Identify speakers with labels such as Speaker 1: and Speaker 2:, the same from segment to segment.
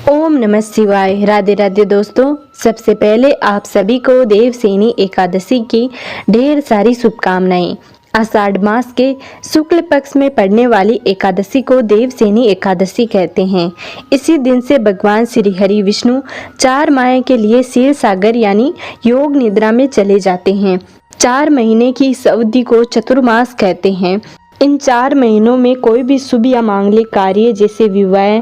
Speaker 1: ओम नमः शिवाय। राधे राधे दोस्तों, सबसे पहले आप सभी को देवसेनी एकादशी की ढेर सारी शुभकामनाएं। आषाढ़ मास के शुक्ल पक्ष में पड़ने वाली एकादशी को देवसेनी एकादशी कहते हैं। इसी दिन से भगवान श्री हरि विष्णु 4 माह के लिए क्षीर सागर यानी योग निद्रा में चले जाते हैं। 4 महीने की इस अवधि को चतुर्मास कहते हैं। इन 4 महीनों में कोई भी शुभ या मांगलिक कार्य जैसे विवाह,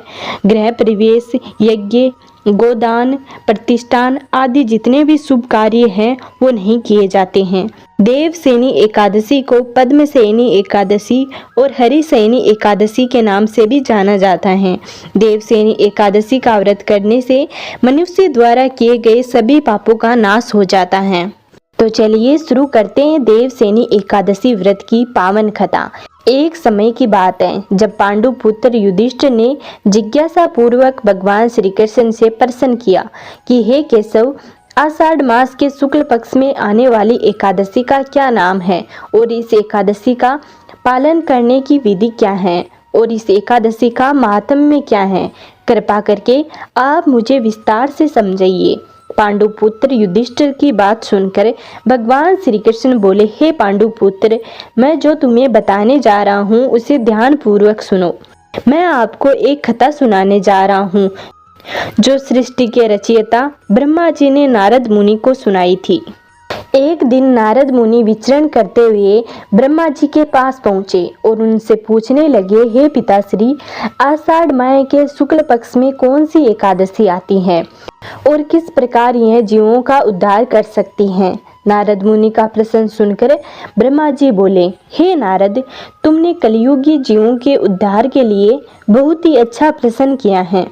Speaker 1: गृह प्रवेश, यज्ञ, गोदान, प्रतिष्ठान आदि जितने भी शुभ कार्य हैं वो नहीं किए जाते हैं। देवसेनी एकादशी को पद्मसेनी एकादशी और हरिसेनी एकादशी के नाम से भी जाना जाता है। देवसेनी एकादशी का व्रत करने से मनुष्य द्वारा किए गए सभी पापों का नाश हो जाता है। तो चलिए शुरू करते हैं देवसेनी एकादशी व्रत की पावन कथा। एक समय की बात है जब पांडु पुत्र युधिष्ठिर ने जिज्ञासा पूर्वक भगवान श्री कृष्ण से प्रश्न किया कि हे केशव, आषाढ़ मास के शुक्ल पक्ष में आने वाली एकादशी का क्या नाम है और इस एकादशी का पालन करने की विधि क्या है और इस एकादशी का महात्म्य क्या है। कृपा करके आप मुझे विस्तार से समझाइए। पांडु पुत्र युधिष्ठिर की बात सुनकर भगवान श्री कृष्ण बोले, हे पांडु पुत्र, मैं जो तुम्हें बताने जा रहा हूँ उसे ध्यान पूर्वक सुनो। मैं आपको एक कथा सुनाने जा रहा हूँ जो सृष्टि के रचयिता ब्रह्मा जी ने नारद मुनि को सुनाई थी। एक दिन नारद मुनि विचरण करते हुए ब्रह्मा जी के पास पहुँचे और उनसे पूछने लगे, हे पिताश्री, आषाढ़ माह के शुक्ल पक्ष में कौन सी एकादशी आती है और किस प्रकार यह जीवों का उद्धार कर सकती हैं। नारद मुनि का प्रश्न सुनकर ब्रह्मा जी बोले, हे नारद, तुमने कलियुगी जीवों के उद्धार के लिए बहुत ही अच्छा प्रश्न किया है।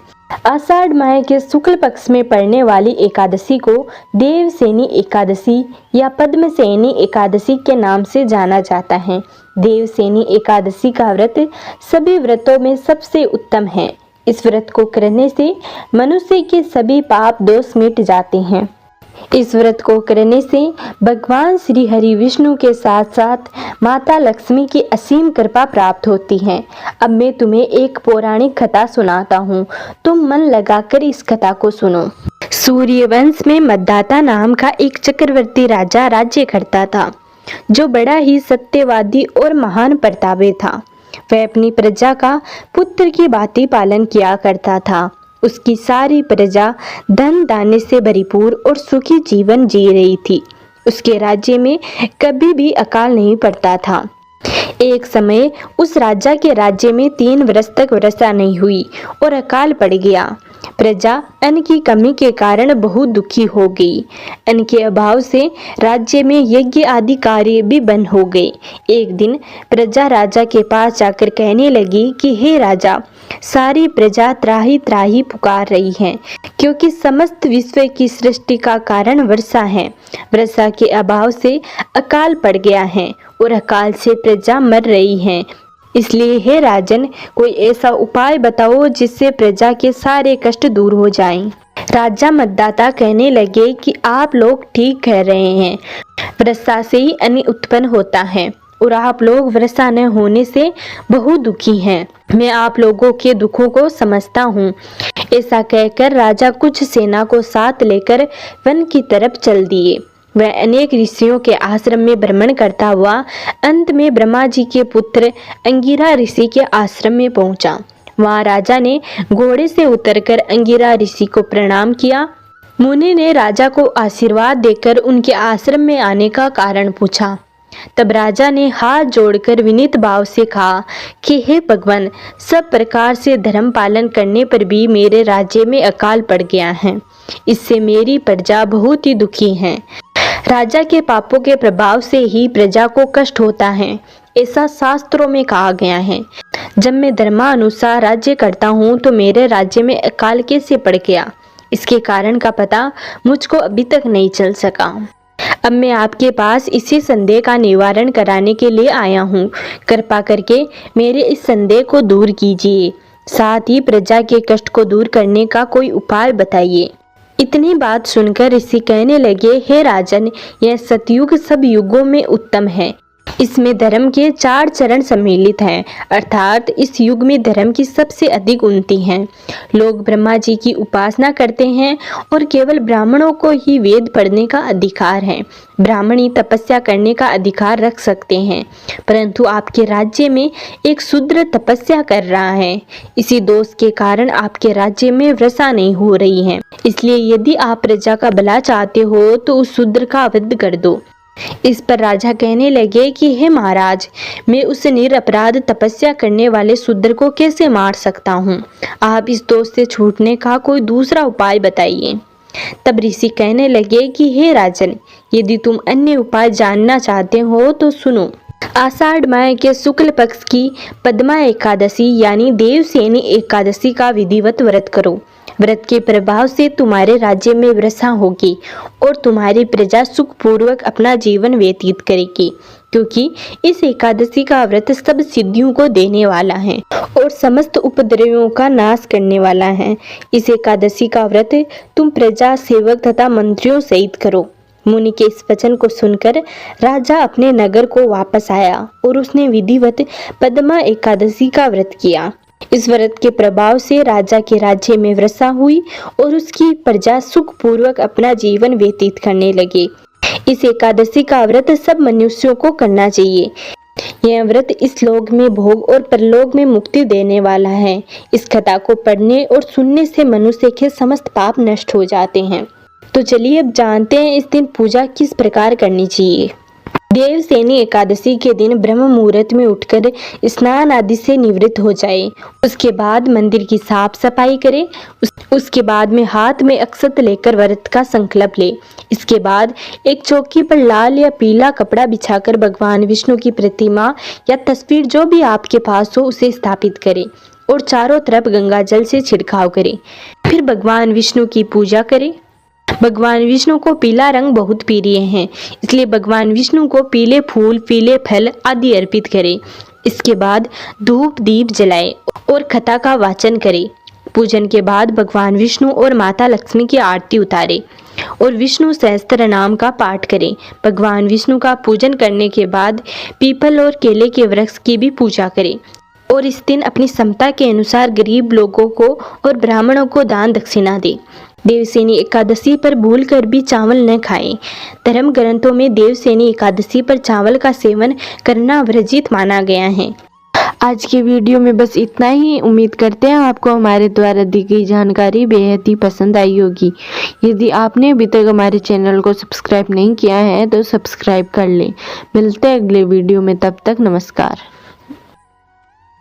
Speaker 1: आषाढ़ माह के शुक्ल पक्ष में पड़ने वाली एकादशी को देवसेनी एकादशी या पद्मसेनी एकादशी के नाम से जाना जाता है। देवसेनी एकादशी का व्रत सभी व्रतों में सबसे उत्तम है। इस व्रत को करने से मनुष्य के सभी पाप दोष मिट जाते हैं। इस व्रत को करने से भगवान श्री हरि विष्णु के साथ साथ माता लक्ष्मी की असीम कृपा प्राप्त होती है। अब मैं तुम्हें एक पौराणिक कथा सुनाता हूँ, तुम मन लगाकर इस कथा को सुनो। सूर्यवंश में मद्दाता नाम का एक चक्रवर्ती राजा राज्य करता था, जो बड़ा ही सत्यवादी और महान प्रतापी था। वह अपनी प्रजा का पुत्र की भांति पालन किया करता था। उसकी सारी प्रजा धन दाने से भरपूर और सुखी जीवन जी रही थी। उसके राज्य में कभी भी अकाल नहीं पड़ता था। एक समय उस राजा के राज्य में 3 वर्ष तक वर्षा नहीं हुई और अकाल पड़ गया। प्रजा अन्न की कमी के कारण बहुत दुखी हो गई। अन्न के अभाव से राज्य में यज्ञ आदि कार्य भी बंद हो गए। एक दिन प्रजा राजा के पास जाकर कहने लगी कि हे राजा, सारी प्रजा त्राही त्राही पुकार रही है, क्योंकि समस्त विश्व की सृष्टि का कारण वर्षा है। वर्षा के अभाव से अकाल पड़ गया है और अकाल से प्रजा मर रही है। इसलिए हे राजन, कोई ऐसा उपाय बताओ जिससे प्रजा के सारे कष्ट दूर हो जाएं। राजा मद्दाता कहने लगे कि आप लोग ठीक कह रहे हैं, वर्षा से ही अन्न उत्पन्न होता है और आप लोग वर्षा न होने से बहुत दुखी हैं। मैं आप लोगों के दुखों को समझता हूँ। ऐसा कहकर राजा कुछ सेना को साथ लेकर वन की तरफ चल दिए। वह अनेक ऋषियों के आश्रम में भ्रमण करता हुआ अंत में ब्रह्मा जी के पुत्र अंगिरा ऋषि के आश्रम में पहुंचा। वहां राजा ने घोड़े से उतरकर अंगिरा ऋषि को प्रणाम किया। मुनि ने राजा को आशीर्वाद देकर उनके आश्रम में आने का कारण पूछा। तब राजा ने हाथ जोड़कर विनीत भाव से कहा कि हे भगवान, सब प्रकार से धर्म पालन करने पर भी मेरे राज्य में अकाल पड़ गया है। इससे मेरी प्रजा बहुत ही दुखी है। राजा के पापों के प्रभाव से ही प्रजा को कष्ट होता है, ऐसा शास्त्रों में कहा गया है। जब मैं धर्मानुसार राज्य करता हूँ तो मेरे राज्य में अकाल कैसे पड़ गया, इसके कारण का पता मुझको अभी तक नहीं चल सका। अब मैं आपके पास इसी संदेह का निवारण कराने के लिए आया हूँ। कृपा करके मेरे इस संदेह को दूर कीजिए, साथ ही प्रजा के कष्ट को दूर करने का कोई उपाय बताइए। इतनी बात सुनकर ऋषि कहने लगे, हे राजन, यह सतयुग सब युगों में उत्तम है। इसमें धर्म के 4 चरण सम्मिलित हैं, अर्थात इस युग में धर्म की सबसे अधिक उन्नति है। लोग ब्रह्मा जी की उपासना करते हैं और केवल ब्राह्मणों को ही वेद पढ़ने का अधिकार है। ब्राह्मणी तपस्या करने का अधिकार रख सकते हैं, परंतु आपके राज्य में एक शूद्र तपस्या कर रहा है। इसी दोष के कारण आपके राज्य में वर्षा नहीं हो रही है। इसलिए यदि आप प्रजा का भला चाहते हो तो उस शूद्र का वध कर दो। इस पर राजा कहने लगे कि हे महाराज, मैं उस निरपराध तपस्या करने वाले शूद्र को कैसे मार सकता हूँ? आप इस दोष से छूटने का कोई दूसरा उपाय बताइए। तब ऋषि कहने लगे कि हे राजन, यदि तुम अन्य उपाय जानना चाहते हो तो सुनो। आषाढ़ माह के शुक्ल पक्ष की पद्मा एकादशी यानी देवसेनी एकादशी का विधिवत व्रत करो। व्रत के प्रभाव से तुम्हारे राज्य में वर्षा होगी और तुम्हारी प्रजा सुखपूर्वक अपना जीवन व्यतीत करेगी, क्योंकि इस एकादशी का व्रत सब सिद्धियों को देने वाला है और समस्त उपद्रवियों का नाश करने वाला है। इस एकादशी का व्रत तुम प्रजा, सेवक तथा मंत्रियों सहित करो। मुनि के इस वचन को सुनकर राजा अपने नगर को वापस आया और उसने विधिवत पद्मा एकादशी का व्रत किया। इस व्रत के प्रभाव से राजा के राज्य में वर्षा हुई और उसकी प्रजा सुखपूर्वक अपना जीवन व्यतीत करने लगे। इस एकादशी का व्रत सब मनुष्यों को करना चाहिए। यह व्रत इस लोक में भोग और परलोक में मुक्ति देने वाला है। इस कथा को पढ़ने और सुनने से मनुष्य के समस्त पाप नष्ट हो जाते हैं। तो चलिए अब जानते हैं इस दिन पूजा किस प्रकार करनी चाहिए। देवसेनी एकादशी के दिन ब्रह्म मुहूर्त में उठकर स्नान आदि से निवृत्त हो जाए। उसके बाद मंदिर की साफ सफाई करे। उसके बाद में हाथ में अक्षत लेकर व्रत का संकल्प ले। इसके बाद एक चौकी पर लाल या पीला कपड़ा बिछाकर भगवान विष्णु की प्रतिमा या तस्वीर जो भी आपके पास हो उसे स्थापित करे और चारों तरफ गंगा जल से छिड़काव करे। फिर भगवान विष्णु की पूजा करे। भगवान विष्णु को पीला रंग बहुत प्रिय है, इसलिए भगवान विष्णु को पीले फूल, पीले फल आदि अर्पित करें। इसके बाद धूप दीप जलाए और कथा का वाचन करे। पूजन के बाद भगवान विष्णु और माता लक्ष्मी की आरती उतारे और विष्णु सहस्त्र नाम का पाठ करें। भगवान विष्णु का पूजन करने के बाद पीपल और केले के वृक्ष की भी पूजा करें और इस दिन अपनी क्षमता के अनुसार गरीब लोगों को और ब्राह्मणों को दान दक्षिणा दे। देवसेनी एकादशी पर भूलकर भी चावल न खाएं। धर्म ग्रंथों में देवसेनी एकादशी पर चावल का सेवन करना वर्जित माना गया है। आज के वीडियो में बस इतना ही। उम्मीद करते हैं आपको हमारे द्वारा दी गई जानकारी बेहद ही पसंद आई होगी। यदि आपने अभी तक हमारे चैनल को सब्सक्राइब नहीं किया है तो सब्सक्राइब कर लें। मिलते हैं अगले वीडियो में, तब तक नमस्कार।